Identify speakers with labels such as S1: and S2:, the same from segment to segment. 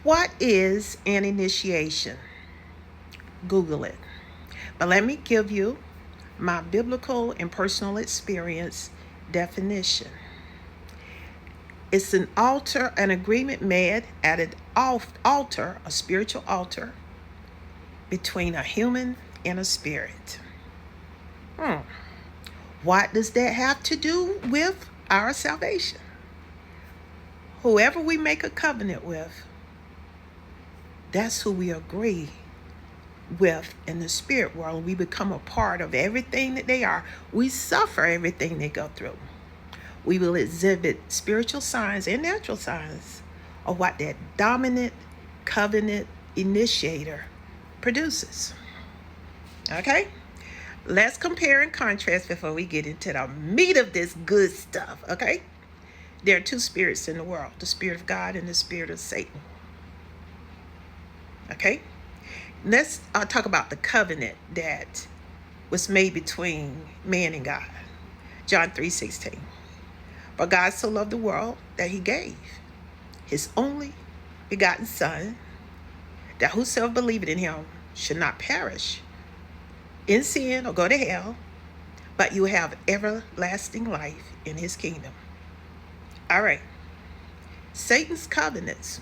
S1: What is an initiation? Google it. But let me give you my biblical and personal experience definition. It's an agreement made at an altar, a spiritual altar, between a human and a spirit. Hmm. What does that have to do with our salvation? Whoever we make a covenant with, that's who we agree with in the spirit world. We become a part of everything that they are. We suffer everything they go through. We will exhibit spiritual signs and natural signs of what that dominant covenant initiator produces. Okay? Let's compare and contrast before we get into the meat of this good stuff. Okay? There are two spirits in the world, the spirit of God and the spirit of Satan. Okay? Let's talk about the covenant that was made between man and God. John 3:16. But God so loved the world that he gave his only begotten Son, that whosoever believeth in him should not perish in sin or go to hell, but you have everlasting life in his kingdom. All right. Satan's covenants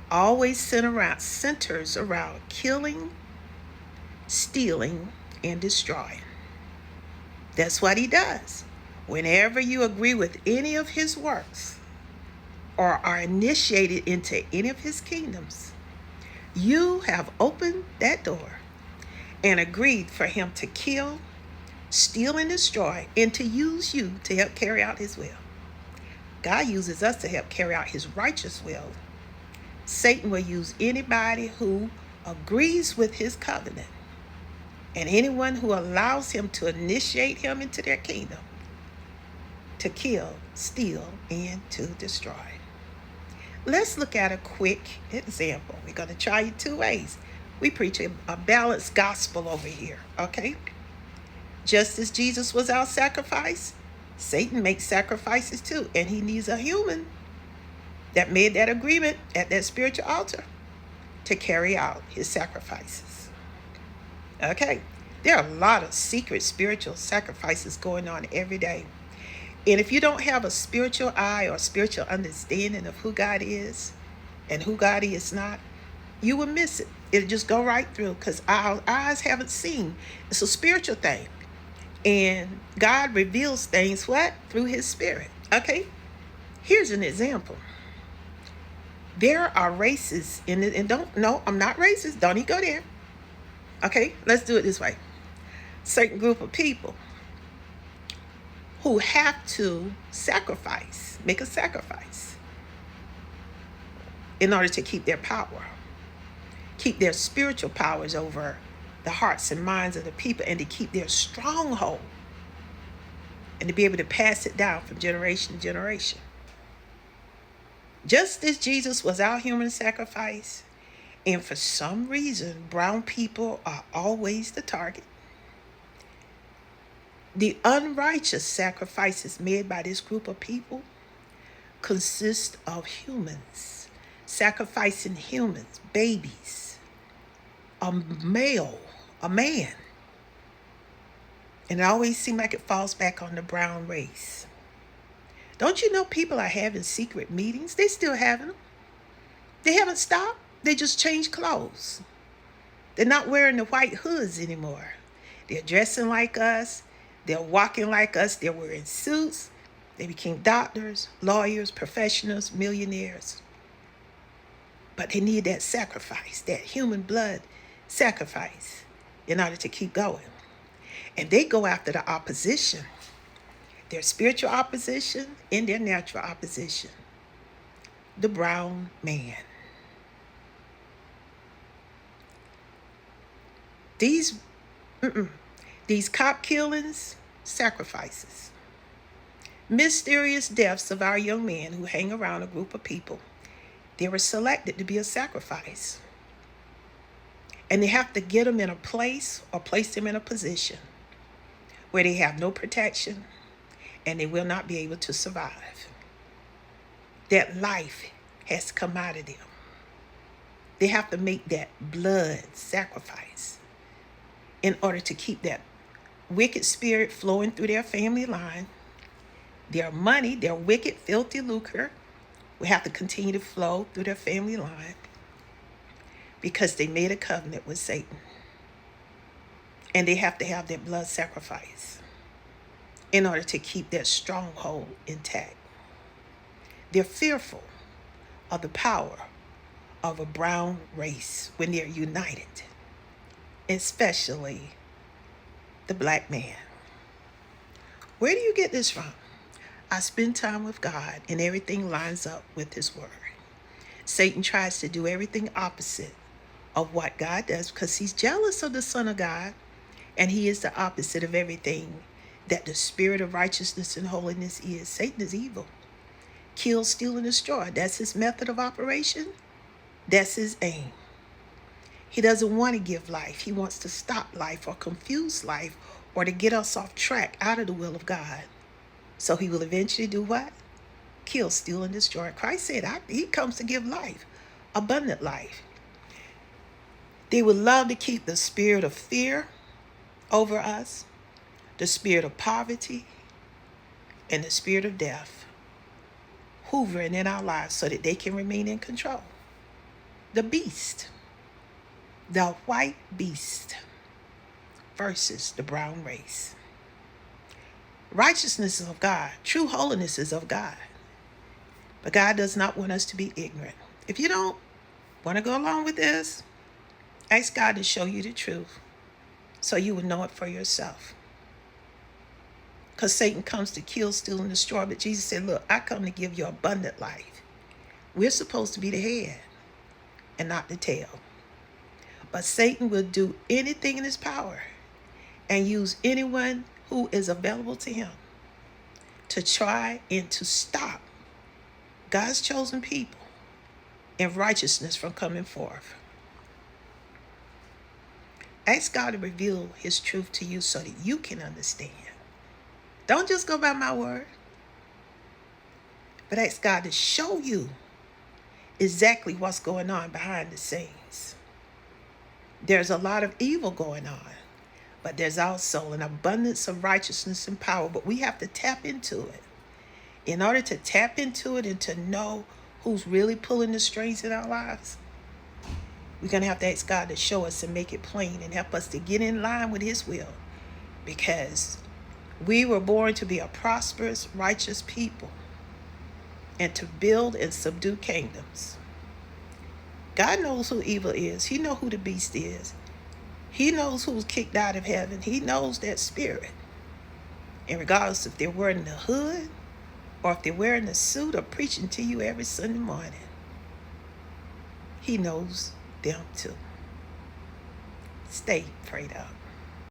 S1: always centers around killing, stealing, and destroying. That's what he does. Whenever you agree with any of his works or are initiated into any of his kingdoms, you have opened that door and agreed for him to kill, steal, and destroy, and to use you to help carry out his will. God uses us to help carry out his righteous will. Satan will use anybody who agrees with his covenant and anyone who allows him to initiate him into their kingdom to kill, steal, and to destroy. Let's look at a quick example. We're going to try it two ways. We preach a balanced gospel over here, okay? Just as Jesus was our sacrifice, Satan makes sacrifices too, and he needs a human that made that agreement at that spiritual altar to carry out his sacrifices. Okay, there are a lot of secret spiritual sacrifices going on every day. And if you don't have a spiritual eye or spiritual understanding of who God is and who God is not, you will miss it. It'll just go right through because our eyes haven't seen. It's a spiritual thing. And God reveals things, what? Through his spirit. Okay? Here's an example. There are races in it, and don't, no, I'm not racist. Don't even go there. Okay? Let's do it this way. Certain group of people who have to make a sacrifice in order to keep their power, keep their spiritual powers over the hearts and minds of the people, and to keep their stronghold and to be able to pass it down from generation to generation. Just as Jesus was our human sacrifice, and for some reason, brown people are always the target, the unrighteous sacrifices made by this group of people consist of humans, sacrificing humans, babies, a male, a man. And it always seems like it falls back on the brown race. Don't you know people are having secret meetings? They still having them. They haven't stopped. They just changed clothes. They're not wearing the white hoods anymore. They're dressing like us. They're walking like us. They're wearing suits. They became doctors, lawyers, professionals, millionaires. But they need that sacrifice, that human blood sacrifice in order to keep going. And they go after the opposition, their spiritual opposition and their natural opposition, the brown man. These cop killings, sacrifices, mysterious deaths of our young men who hang around a group of people, they were selected to be a sacrifice. And they have to get them in a place or place them in a position where they have no protection and they will not be able to survive. That life has to come out of them. They have to make that blood sacrifice in order to keep that wicked spirit flowing through their family line. Their money, their wicked, filthy lucre, will have to continue to flow through their family line because they made a covenant with Satan. And they have to have their blood sacrifice in order to keep that stronghold intact. They're fearful of the power of a brown race when they're united, especially the black man. Where do you get this from? I spend time with God and everything lines up with his word. Satan tries to do everything opposite of what God does because he's jealous of the Son of God, and he is the opposite of everything that the spirit of righteousness and holiness is. Satan is evil. Kill, steal, and destroy. That's his method of operation. That's his aim. He doesn't want to give life. He wants to stop life or confuse life or to get us off track out of the will of God. So he will eventually do what? Kill, steal, and destroy. Christ said he comes to give life, abundant life. They would love to keep the spirit of fear over us, the spirit of poverty, and the spirit of death hovering in our lives so that they can remain in control. The beast, the white beast versus the brown race. Righteousness is of God. True holiness is of God. But God does not want us to be ignorant. If you don't want to go along with this, ask God to show you the truth so you will know it for yourself. Because Satan comes to kill, steal, and destroy. But Jesus said, look, I come to give you abundant life. We're supposed to be the head and not the tail. But Satan will do anything in his power and use anyone who is available to him to try and to stop God's chosen people in righteousness from coming forth. Ask God to reveal his truth to you so that you can understand. Don't just go by my word, but ask God to show you exactly what's going on behind the scenes. There's a lot of evil going on, but there's also an abundance of righteousness and power, but we have to tap into it. In order to tap into it and to know who's really pulling the strings in our lives, we're going to have to ask God to show us and make it plain and help us to get in line with his will, because we were born to be a prosperous, righteous people and to build and subdue kingdoms. God knows who evil is. He knows who the beast is. He knows who's kicked out of heaven. He knows that spirit. And regardless if they're wearing the hood or if they're wearing a suit or preaching to you every Sunday morning, he knows them too. Stay prayed up.